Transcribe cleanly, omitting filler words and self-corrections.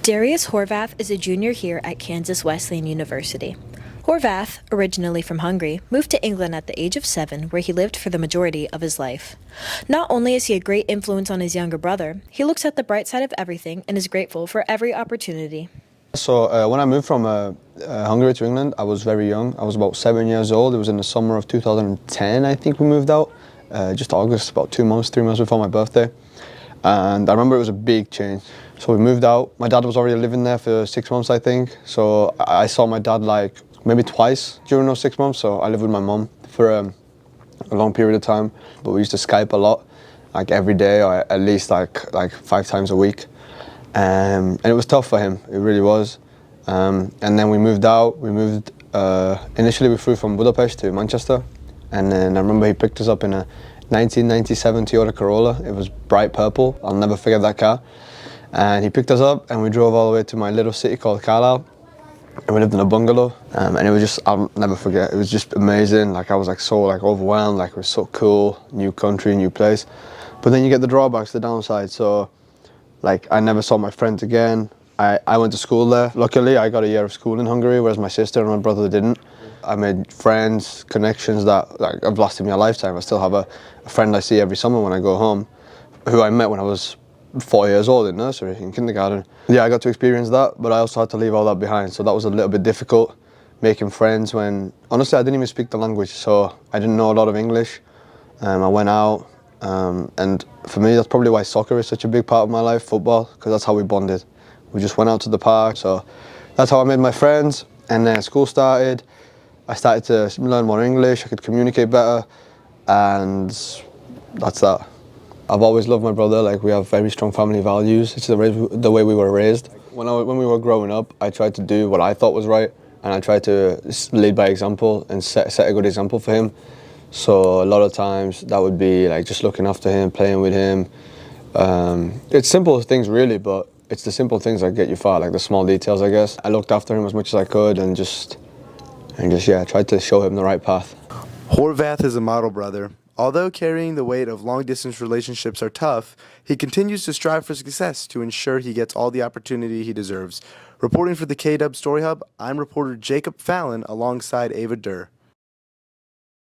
Darius Horvath is a junior here at Kansas Wesleyan University. Horvath, originally from Hungary, moved to England at the age of 7, where he lived for the majority of his life. Not only is he a great influence on his younger brother, he looks at the bright side of everything and is grateful for every opportunity. So when I moved from Hungary to England, I was very young. I was about 7 years old. It was in the summer of 2010, I think we moved out. Just August, about 3 months before my birthday. And I remember it was a big change. So we moved out. My dad was already living there for 6 months, I think. So I saw my dad like maybe twice during those 6 months. So I lived with my mum for a long period of time. But we used to Skype a lot, like every day or at least like 5 times a week. And it was tough for him, it really was. And then we moved out. Initially we flew from Budapest to Manchester. And then I remember he picked us up in a 1997 Toyota Corolla. It was bright purple. I'll never forget that car. And he picked us up and we drove all the way to my little city called Carlisle. And we lived in a bungalow. And it was just, I'll never forget, it was just amazing. Like I was like so like overwhelmed, like it was so cool, new country, new place. But then you get the drawbacks, the downside. So like I never saw my friends again. I went to school there. Luckily I got a year of school in Hungary, whereas my sister and my brother didn't. I made friends, connections that like, I've lasted me a lifetime. I still have a friend I see every summer when I go home, who I met when I was 4 years old in nursery, in kindergarten. Yeah, I got to experience that, but I also had to leave all that behind. So that was a little bit difficult, making friends when, honestly, I didn't even speak the language. So I didn't know a lot of English. I went out, and for me, that's probably why soccer is such a big part of my life, football, because that's how we bonded. We just went out to the park. So that's how I made my friends. And then school started. I started to learn more English, I could communicate better, and that's that. I've always loved my brother, like we have very strong family values. It's the way we were raised. When we were growing up, I tried to do what I thought was right, and I tried to lead by example and set a good example for him. So a lot of times that would be like just looking after him, playing with him. It's simple things really, but it's the simple things that get you far, like the small details, I guess. I looked after him as much as I could and just tried to show him the right path. Horvath is a model brother. Although carrying the weight of long-distance relationships are tough, he continues to strive for success to ensure he gets all the opportunity he deserves. Reporting for the KW Story Hub, I'm reporter Jacob Fallon alongside Ava Duerr.